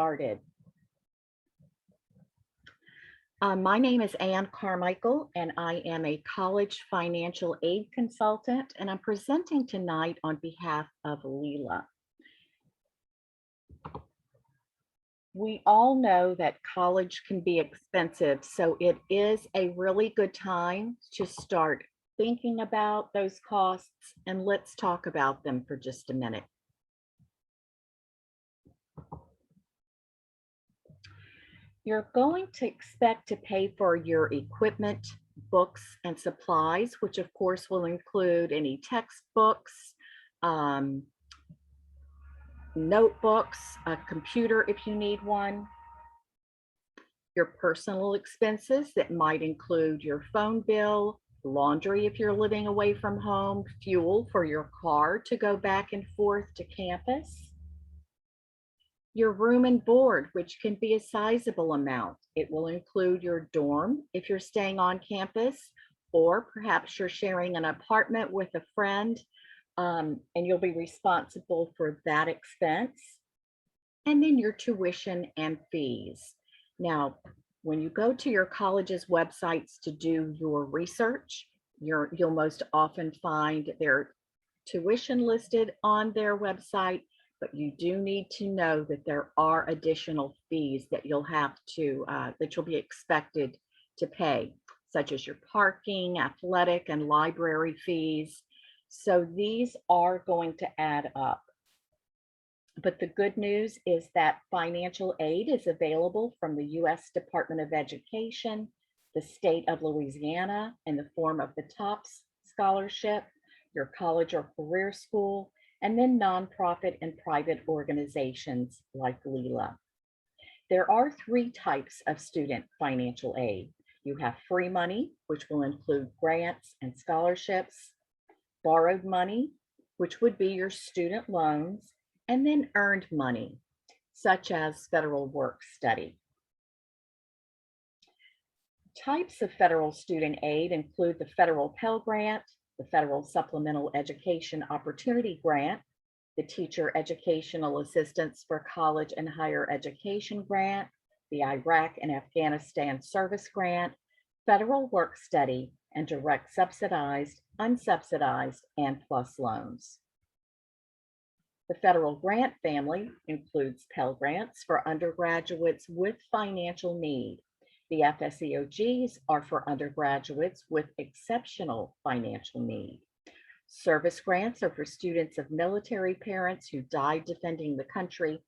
Started. My name is Ann Carmichael, and I am a college financial aid consultant, and I'm presenting tonight on behalf of Leela. We all know that college can be expensive, so it is a really good time to start thinking about those costs, and let's talk about them for just a minute. You're going to expect to pay for your equipment, books, and supplies, which of course will include any textbooks, notebooks, a computer if you need one, your personal expenses that might include your phone bill, laundry if you're living away from home, fuel for your car to go back and forth to campus, your room and board, which can be a sizable amount. It will include your dorm if you're staying on campus, or perhaps you're sharing an apartment with a friend, and you'll be responsible for that expense. And then your tuition and fees. Now, when you go to your college's websites to do your research, you'll most often find their tuition listed on their website, but you do need to know that there are additional fees that you'll have to, that you'll be expected to pay, such as your parking, athletic, and library fees. So these are going to add up. But the good news is that financial aid is available from the U.S. Department of Education, the state of Louisiana in the form of the TOPS scholarship, your college or career school, and then nonprofit and private organizations like Leela. There are three types of student financial aid. You have free money, which will include grants and scholarships, borrowed money, which would be your student loans, and then earned money, such as federal work study. Types of federal student aid include the federal Pell Grant, the Federal Supplemental Education Opportunity Grant, the Teacher Educational Assistance for College and Higher Education Grant, the Iraq and Afghanistan Service Grant, Federal Work Study, and direct subsidized, unsubsidized, and PLUS loans. The federal grant family includes Pell Grants for undergraduates with financial need. The FSEOGs are for undergraduates with exceptional financial need. Service grants are for students of military parents who died defending the country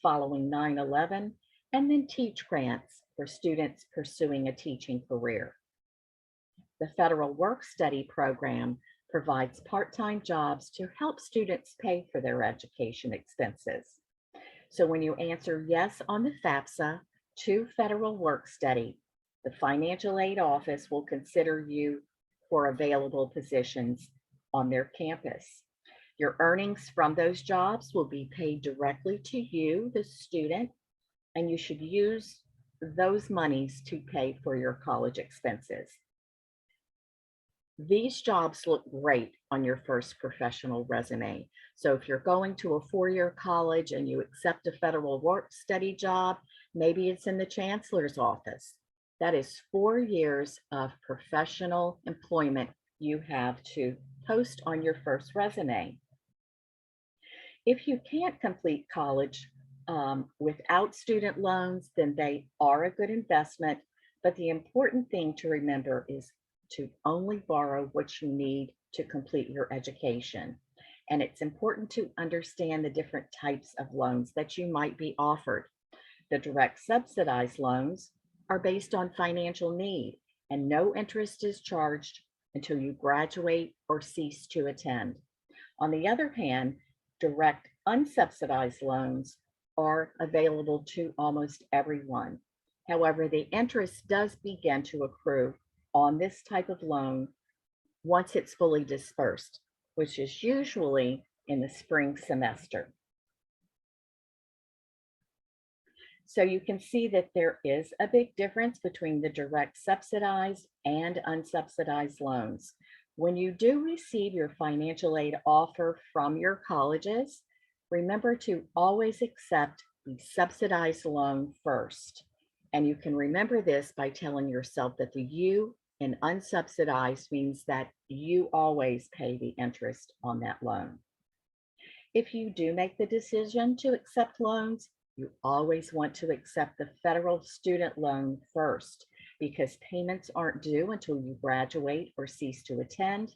following 9/11, and then Teach grants for students pursuing a teaching career. The Federal Work Study Program provides part-time jobs to help students pay for their education expenses. So when you answer yes on the FAFSA to federal work study, the financial aid office will consider you for available positions on their campus. Your earnings from those jobs will be paid directly to you, the student, and you should use those monies to pay for your college expenses. These jobs look great on your first professional resume. So if you're going to a four-year college and you accept a federal work study job, maybe it's in the chancellor's office. That is 4 years of professional employment you have to post on your first resume. If you can't complete college without student loans, then they are a good investment. But the important thing to remember is to only borrow what you need to complete your education. And it's important to understand the different types of loans that you might be offered. The direct subsidized loans are based on financial need, and no interest is charged until you graduate or cease to attend. On the other hand, direct unsubsidized loans are available to almost everyone. However, the interest does begin to accrue on this type of loan once it's fully dispersed, which is usually in the spring semester. So you can see that there is a big difference between the direct subsidized and unsubsidized loans. When you do receive your financial aid offer from your colleges, remember to always accept the subsidized loan first. And you can remember this by telling yourself that the U in unsubsidized means that you always pay the interest on that loan. If you do make the decision to accept loans, you always want to accept the federal student loan first because payments aren't due until you graduate or cease to attend.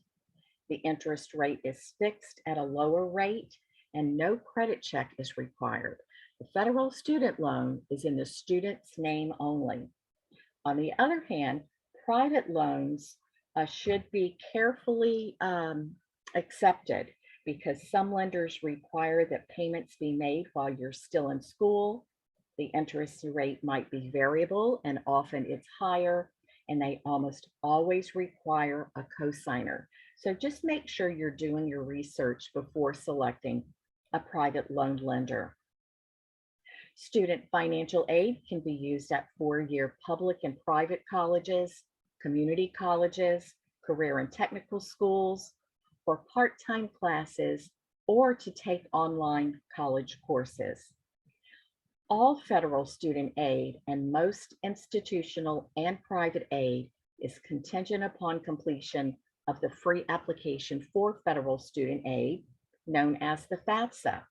The interest rate is fixed at a lower rate and no credit check is required. The federal student loan is in the student's name only. On the other hand, private loans should be carefully accepted because some lenders require that payments be made while you're still in school. The interest rate might be variable and often it's higher, and they almost always require a cosigner. So just make sure you're doing your research before selecting a private loan lender. Student financial aid can be used at four-year public and private colleges, community colleges, career and technical schools, for part-time classes, or to take online college courses. All federal student aid and most institutional and private aid is contingent upon completion of the free application for federal student aid, known as the FAFSA.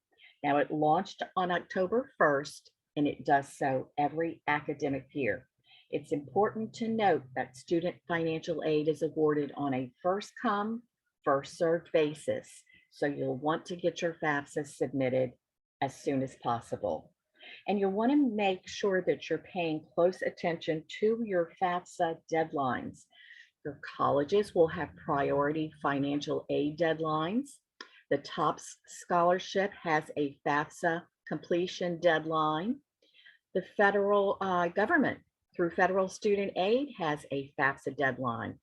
Now, it launched on October 1st, and it does so every academic year. It's important to note that student financial aid is awarded on a first come, first served basis, so you'll want to get your FAFSA submitted as soon as possible. And you'll want to make sure that you're paying close attention to your FAFSA deadlines. Your colleges will have priority financial aid deadlines. The TOPS scholarship has a FAFSA completion deadline. The federal government through federal student aid has a FAFSA deadline.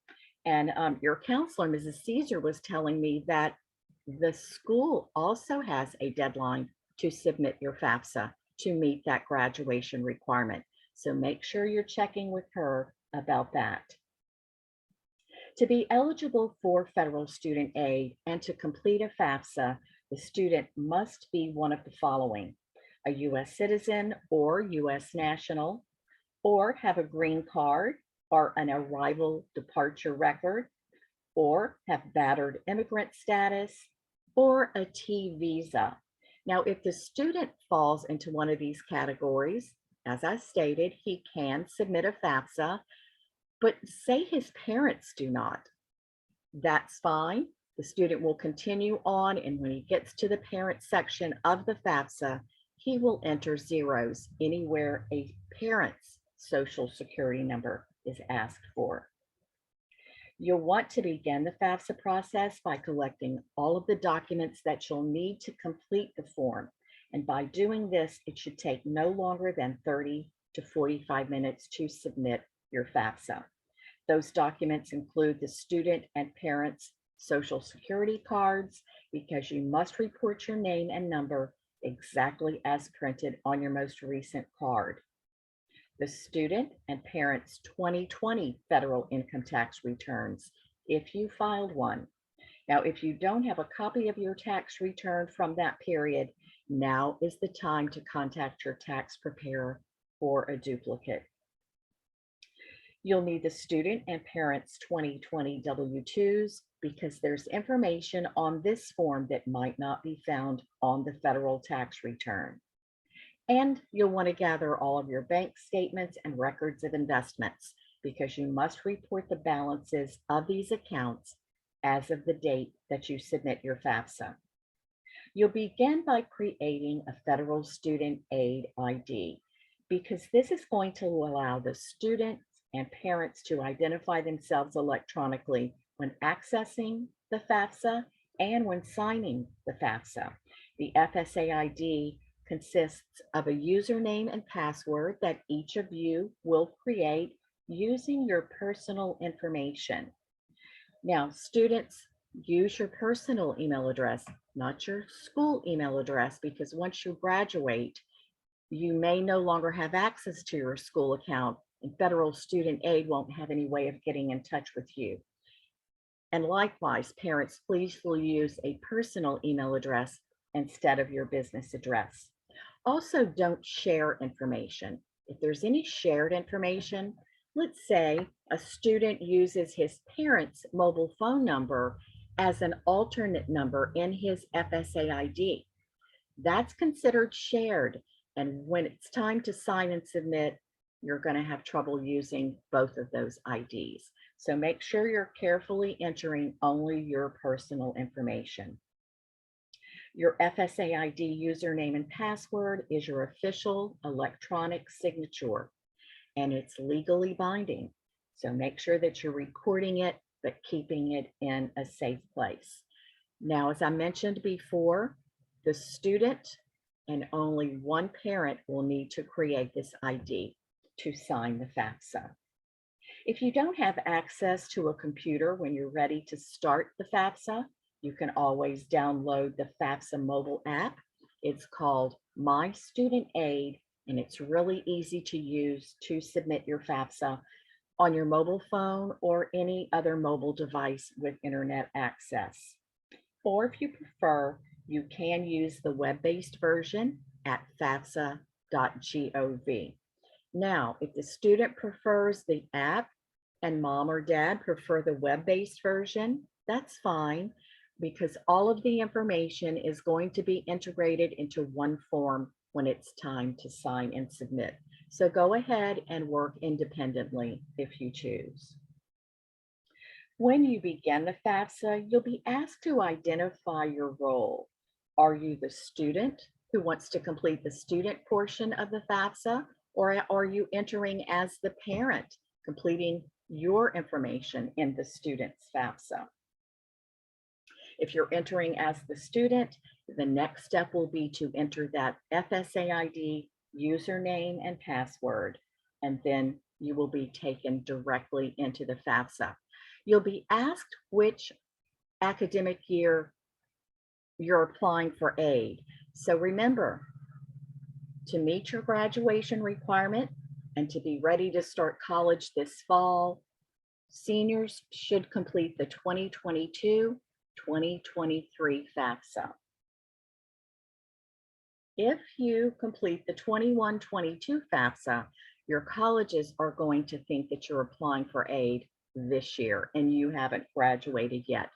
And your counselor, Mrs. Caesar, was telling me that the school also has a deadline to submit your FAFSA to meet that graduation requirement. So make sure you're checking with her about that. To be eligible for federal student aid and to complete a FAFSA, the student must be one of the following: a U.S. citizen or U.S. national, or have a green card or an arrival departure record, or have battered immigrant status, or a T visa. Now, if the student falls into one of these categories, as I stated, he can submit a FAFSA, but say his parents do not. That's fine. The student will continue on, and when he gets to the parent section of the FAFSA, he will enter zeros anywhere a parent's social security number is asked for. You'll want to begin the FAFSA process by collecting all of the documents that you'll need to complete the form. And by doing this, it should take no longer than 30 to 45 minutes to submit your FAFSA. Those documents include the student and parents' social security cards, because you must report your name and number exactly as printed on your most recent card. The student and parents' 2020 federal income tax returns, if you filed one. Now, if you don't have a copy of your tax return from that period, now is the time to contact your tax preparer for a duplicate. You'll need the student and parents' 2020 W-2s because there's information on this form that might not be found on the federal tax return. And you'll want to gather all of your bank statements and records of investments because you must report the balances of these accounts as of the date that you submit your FAFSA. You'll begin by creating a federal student aid ID because this is going to allow the students and parents to identify themselves electronically when accessing the FAFSA and when signing the FAFSA. The FSA ID consists of a username and password that each of you will create using your personal information. Now, students, use your personal email address, not your school email address, because once you graduate, you may no longer have access to your school account, and federal student aid won't have any way of getting in touch with you. And likewise, parents, please will use a personal email address instead of your business address. Also, don't share information. If there's any shared information, let's say a student uses his parents' mobile phone number as an alternate number in his FSA ID. That's considered shared. And when it's time to sign and submit, you're going to have trouble using both of those IDs. So make sure you're carefully entering only your personal information. Your FSA ID username and password is your official electronic signature, and it's legally binding. So make sure that you're recording it, but keeping it in a safe place. Now, as I mentioned before, the student and only one parent will need to create this ID to sign the FAFSA. If you don't have access to a computer when you're ready to start the FAFSA, you can always download the FAFSA mobile app. It's called My Student Aid, and it's really easy to use to submit your FAFSA on your mobile phone or any other mobile device with internet access. Or if you prefer, you can use the web-based version at FAFSA.gov. Now, if the student prefers the app and mom or dad prefer the web-based version, that's fine, because all of the information is going to be integrated into one form when it's time to sign and submit. So go ahead and work independently if you choose. When you begin the FAFSA, you'll be asked to identify your role. Are you the student who wants to complete the student portion of the FAFSA, or are you entering as the parent, completing your information in the student's FAFSA? If you're entering as the student, the next step will be to enter that FSA ID, username, and password, and then you will be taken directly into the FAFSA. You'll be asked which academic year you're applying for aid. So remember, to meet your graduation requirement and to be ready to start college this fall, seniors should complete the 2022-2023 FAFSA. If you complete the 21-22 FAFSA, your colleges are going to think that you're applying for aid this year and you haven't graduated yet.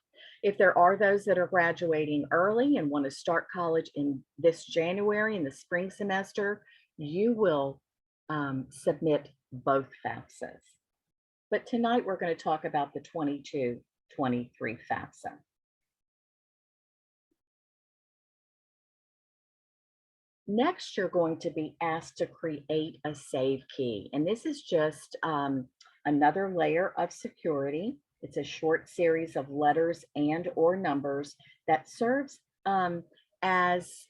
If there are those that are graduating early and want to start college in this January in the spring semester, you will submit both FAFSAs. But tonight we're going to talk about the 22-23 FAFSA. Next, you're going to be asked to create a save key. And this is just another layer of security. It's a short series of letters and or numbers that serves as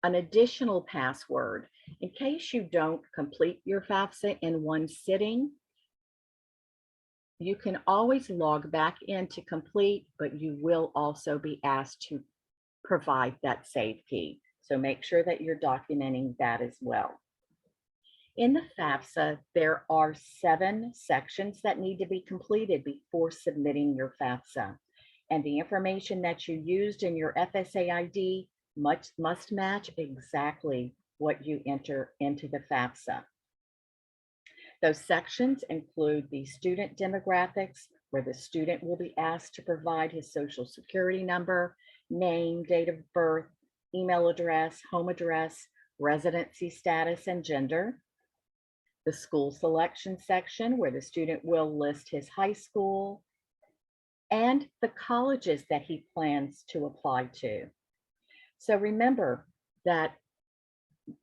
an additional password. In case you don't complete your FAFSA in one sitting, you can always log back in to complete, but you will also be asked to provide that save key. So make sure that you're documenting that as well. In the FAFSA, there are 7 sections that need to be completed before submitting your FAFSA. And the information that you used in your FSA ID must match exactly what you enter into the FAFSA. Those sections include the student demographics, where the student will be asked to provide his social security number, name, date of birth, email address, home address, residency status, and gender. The school selection section, where the student will list his high school and the colleges that he plans to apply to. So remember that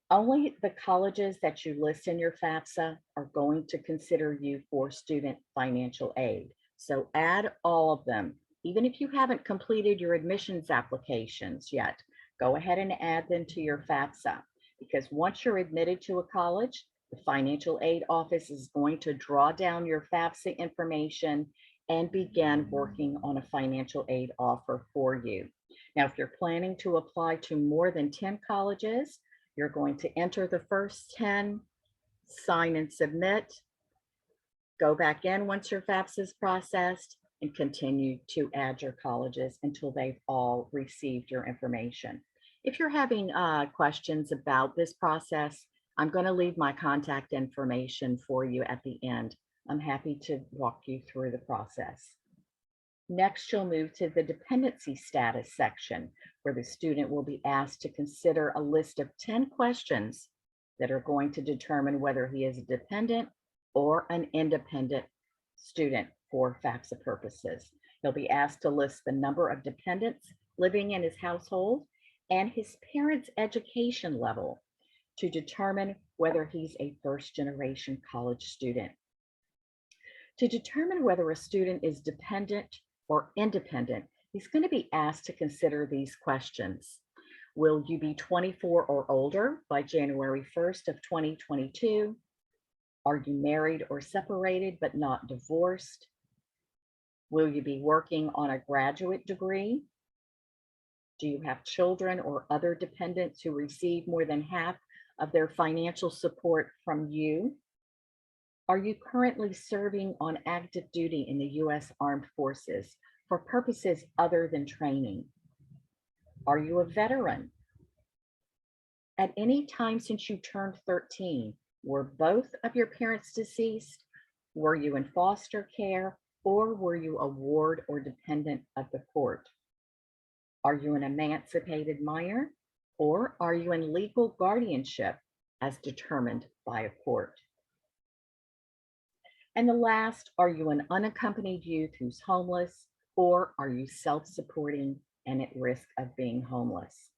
only the colleges that you list in your FAFSA are going to consider you for student financial aid. So add all of them. Even if you haven't completed your admissions applications yet, go ahead and add them to your FAFSA, because once you're admitted to a college, the financial aid office is going to draw down your FAFSA information and begin working on a financial aid offer for you. Now, if you're planning to apply to more than 10 colleges, you're going to enter the first 10, sign and submit, go back in once your FAFSA is processed, and continue to add your colleges until they've all received your information. If you're having questions about this process, I'm going to leave my contact information for you at the end. I'm happy to walk you through the process. Next, you'll move to the dependency status section, where the student will be asked to consider a list of 10 questions that are going to determine whether he is a dependent or an independent student for FAFSA purposes. He'll be asked to list the number of dependents living in his household and his parents' education level to determine whether he's a first-generation college student. To determine whether a student is dependent or independent, he's going to be asked to consider these questions. Will you be 24 or older by January 1st of 2022? Are you married or separated but not divorced? Will you be working on a graduate degree? Do you have children or other dependents who receive more than half of their financial support from you? Are you currently serving on active duty in the U.S. Armed Forces for purposes other than training? Are you a veteran? At any time since you turned 13, were both of your parents deceased? Were you in foster care, or were you a ward or dependent of the court? Are you an emancipated minor, or are you in legal guardianship as determined by a court? And the last, are you an unaccompanied youth who's homeless, or are you self-supporting and at risk of being homeless?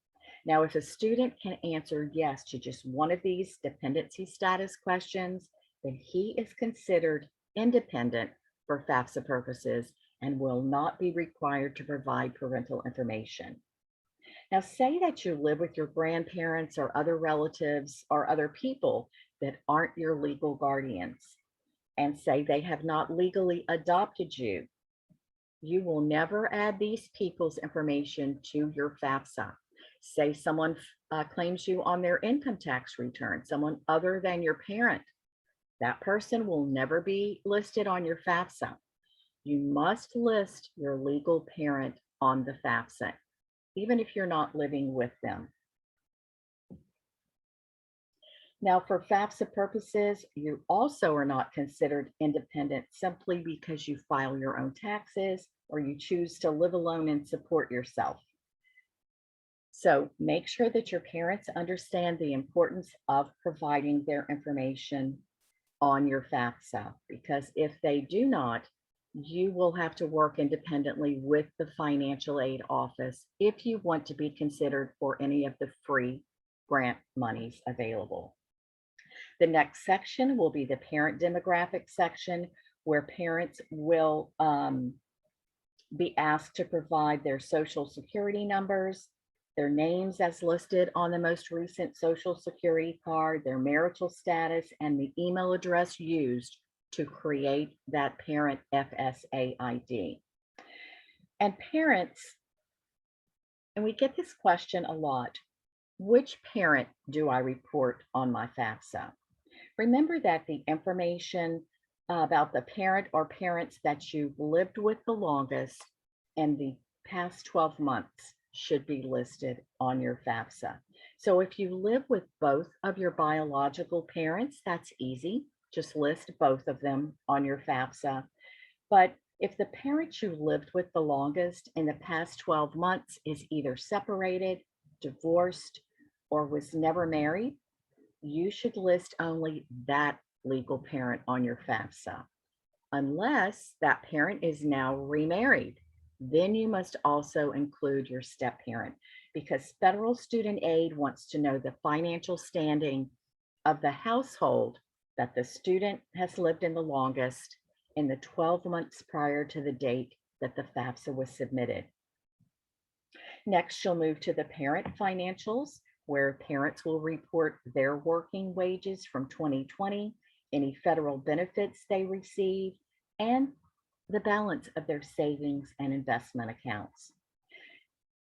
Now, if a student can answer yes to just one of these dependency status questions, then he is considered independent for FAFSA purposes and will not be required to provide parental information. Now, say that you live with your grandparents or other relatives or other people that aren't your legal guardians, and say they have not legally adopted you. You will never add these people's information to your FAFSA. Say someone claims you on their income tax return, someone other than your parent. That person will never be listed on your FAFSA. You must list your legal parent on the FAFSA, even if you're not living with them. Now, for FAFSA purposes, you also are not considered independent simply because you file your own taxes or you choose to live alone and support yourself. So make sure that your parents understand the importance of providing their information on your FAFSA, because if they do not, you will have to work independently with the financial aid office if you want to be considered for any of the free grant monies available. The next section will be the parent demographic section, where parents will be asked to provide their social security numbers, their names as listed on the most recent social security card, their marital status, and the email address used to create that parent FSA ID. And parents, and we get this question a lot, which parent do I report on my FAFSA? Remember that the information about the parent or parents that you've lived with the longest in the past 12 months should be listed on your FAFSA. So if you live with both of your biological parents, that's easy. Just list both of them on your FAFSA. But if the parent you lived with the longest in the past 12 months is either separated, divorced, or was never married, you should list only that legal parent on your FAFSA. Unless that parent is now remarried, then you must also include your step parent, because federal student aid wants to know the financial standing of the household that the student has lived in the longest in the 12 months prior to the date that the FAFSA was submitted. Next, you'll move to the parent financials, where parents will report their working wages from 2020, any federal benefits they receive, and the balance of their savings and investment accounts.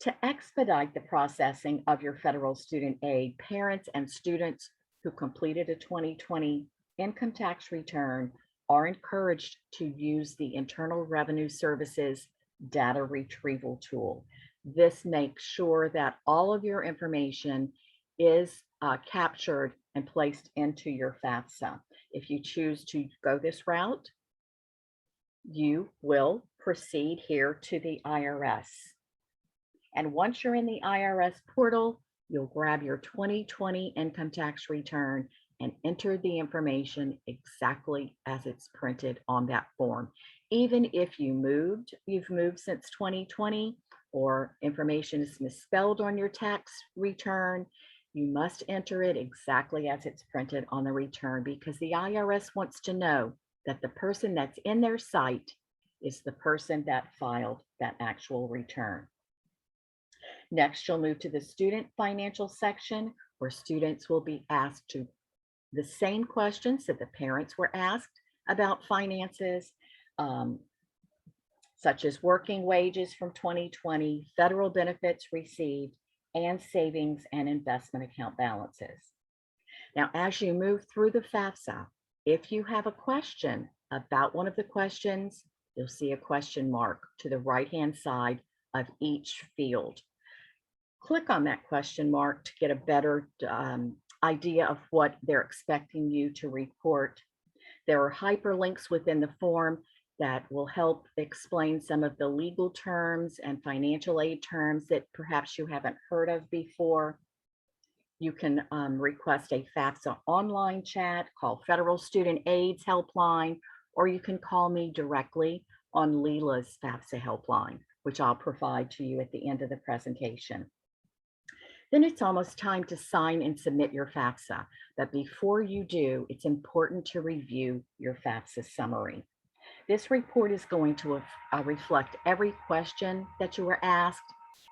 To expedite the processing of your federal student aid, parents and students who completed a 2020 income tax return are encouraged to use the Internal Revenue Service's data retrieval tool. This makes sure that all of your information is captured and placed into your FAFSA. If you choose to go this route, you will proceed here to the IRS. And once you're in the IRS portal, you'll grab your 2020 income tax return and enter the information exactly as it's printed on that form. Even if you've moved since 2020, or information is misspelled on your tax return, you must enter it exactly as it's printed on the return, because the IRS wants to know that the person that's in their site is the person that filed that actual return. Next, you'll move to the student financial section, where students will be asked to the same questions that the parents were asked about finances, such as working wages from 2020, federal benefits received, and savings and investment account balances. Now, as you move through the FAFSA, if you have a question about one of the questions, you'll see a question mark to the right-hand side of each field. Click on that question mark to get a better idea of what they're expecting you to report. There are hyperlinks within the form that will help explain some of the legal terms and financial aid terms that perhaps you haven't heard of before. You can request a FAFSA online chat, call Federal Student AIDS Helpline, or you can call me directly on Leela's FAFSA helpline, which I'll provide to you at the end of the presentation. Then it's almost time to sign and submit your FAFSA. But before you do, it's important to review your FAFSA summary. This report is going to reflect every question that you were asked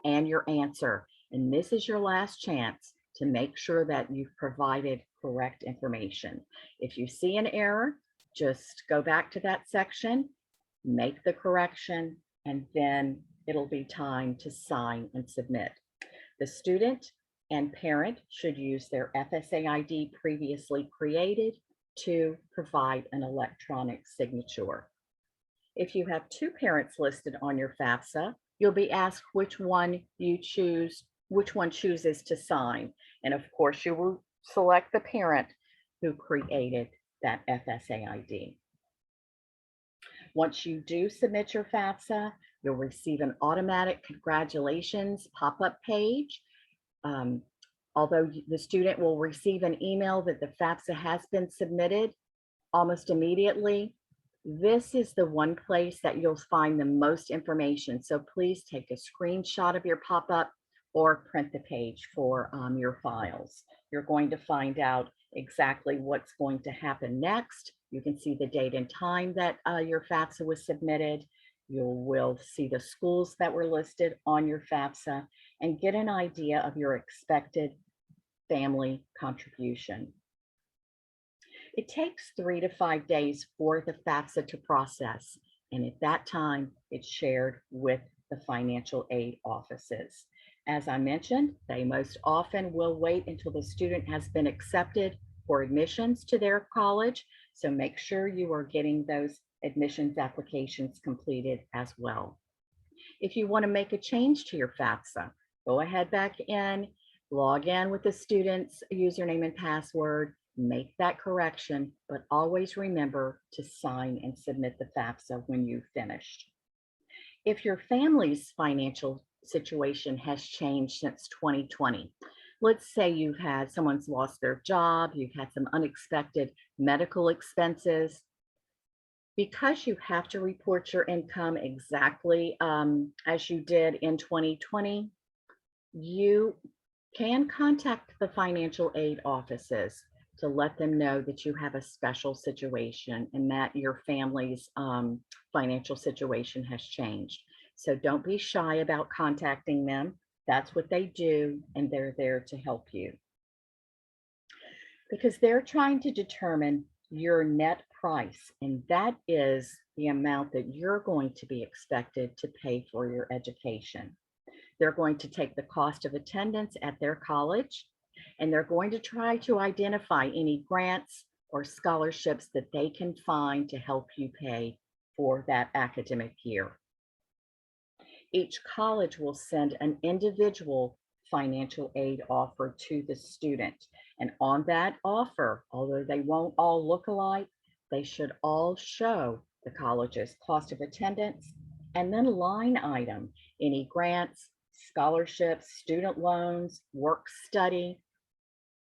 and your answer. And this is your last chance to make sure that you've provided correct information. If you see an error, just go back to that section, make the correction, and then it'll be time to sign and submit. The student and parent should use their FSA ID previously created to provide an electronic signature. If you have two parents listed on your FAFSA, you'll be asked which one chooses to sign. And of course, you will select the parent who created that FSA ID. Once you do submit your FAFSA, you'll receive an automatic congratulations pop-up page. Although the student will receive an email that the FAFSA has been submitted almost immediately, this is the one place that you'll find the most information. So please take a screenshot of your pop-up or print the page for your files. You're going to find out exactly what's going to happen next. You can see the date and time that your FAFSA was submitted. You will see the schools that were listed on your FAFSA and get an idea of your expected family contribution. It takes 3 to 5 days for the FAFSA to process, and at that time, it's shared with the financial aid offices. As I mentioned, they most often will wait until the student has been accepted for admissions to their college, so make sure you are getting those admissions applications completed as well. If you want to make a change to your FAFSA, go ahead back in, log in with the student's username and password, make that correction, but always remember to sign and submit the FAFSA when you've finished. If your family's financial situation has changed since 2020, let's say someone's lost their job, you've had some unexpected medical expenses, because you have to report your income exactly as you did in 2020, you can contact the financial aid offices to let them know that you have a special situation and that your family's financial situation has changed. So don't be shy about contacting them. That's what they do, and they're there to help you. Because they're trying to determine your net price, and that is the amount that you're going to be expected to pay for your education. They're going to take the cost of attendance at their college, and they're going to try to identify any grants or scholarships that they can find to help you pay for that academic year. Each college will send an individual financial aid offer to the student. And on that offer, although they won't all look alike, they should all show the college's cost of attendance and then line item, any grants, scholarships, student loans, work study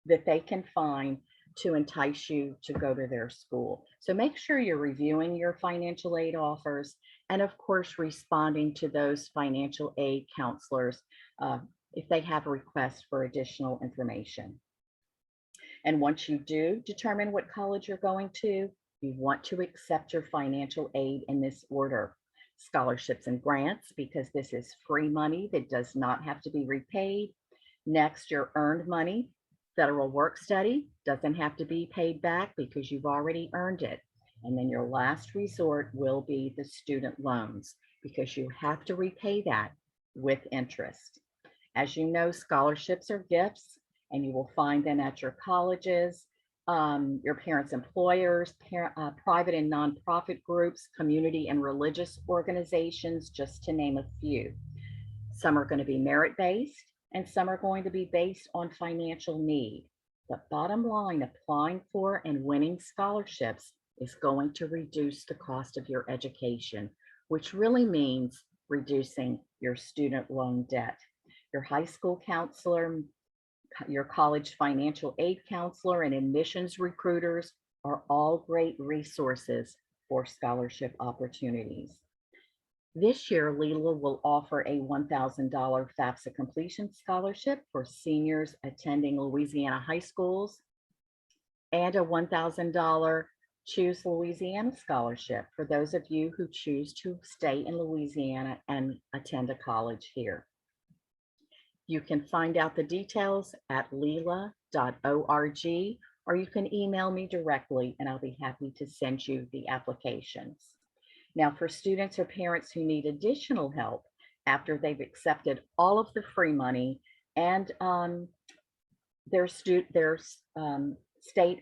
that they can find to entice you to go to their school. So make sure you're reviewing your financial aid offers and of course responding to those financial aid counselors if they have requests for additional information. And once you do determine what college you're going to, you want to accept your financial aid in this order: scholarships and grants, because this is free money that does not have to be repaid. Next, your earned money. Federal work study doesn't have to be paid back because you've already earned it. And then your last resort will be the student loans, because you have to repay that with interest. As you know, scholarships are gifts, and you will find them at your colleges, your parents' employers, private and nonprofit groups, community and religious organizations, just to name a few. Some are going to be merit-based, and some are going to be based on financial need. But bottom line, applying for and winning scholarships is going to reduce the cost of your education, which really means reducing your student loan debt. Your high school counselor, your college financial aid counselor, and admissions recruiters are all great resources for scholarship opportunities. This year, Leela will offer a $1,000 FAFSA completion scholarship for seniors attending Louisiana high schools and a $1,000 Choose Louisiana scholarship for those of you who choose to stay in Louisiana and attend a college here. You can find out the details at leela.org, or you can email me directly and I'll be happy to send you the applications. Now, for students or parents who need additional help after they've accepted all of the free money and their state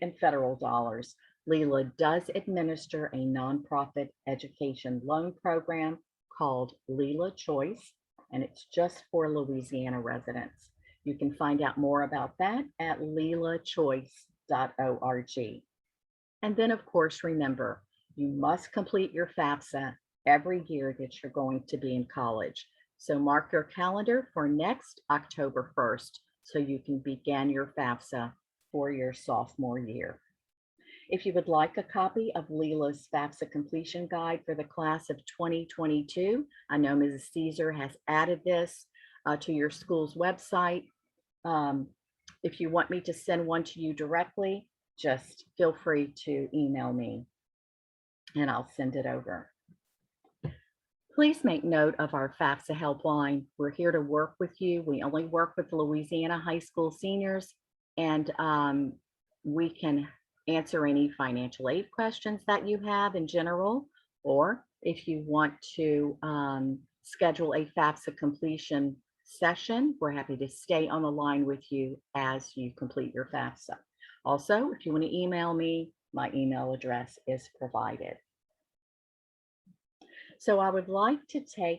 and federal dollars, Leela does administer a nonprofit education loan program called Leela Choice, and it's just for Louisiana residents. You can find out more about that at leelachoice.org. And then, of course, remember, you must complete your FAFSA every year that you're going to be in college. So mark your calendar for next October 1st so you can begin your FAFSA for your sophomore year. If you would like a copy of Leela's FAFSA completion guide for the class of 2022, I know Mrs. Caesar has added this to your school's website. If you want me to send one to you directly, just feel free to email me and I'll send it over. Please make note of our FAFSA helpline. We're here to work with you. We only work with Louisiana high school seniors, and we can answer any financial aid questions that you have in general, or if you want to schedule a FAFSA completion session, we're happy to stay on the line with you as you complete your FAFSA. Also, if you want to email me, my email address is provided. So I would like to take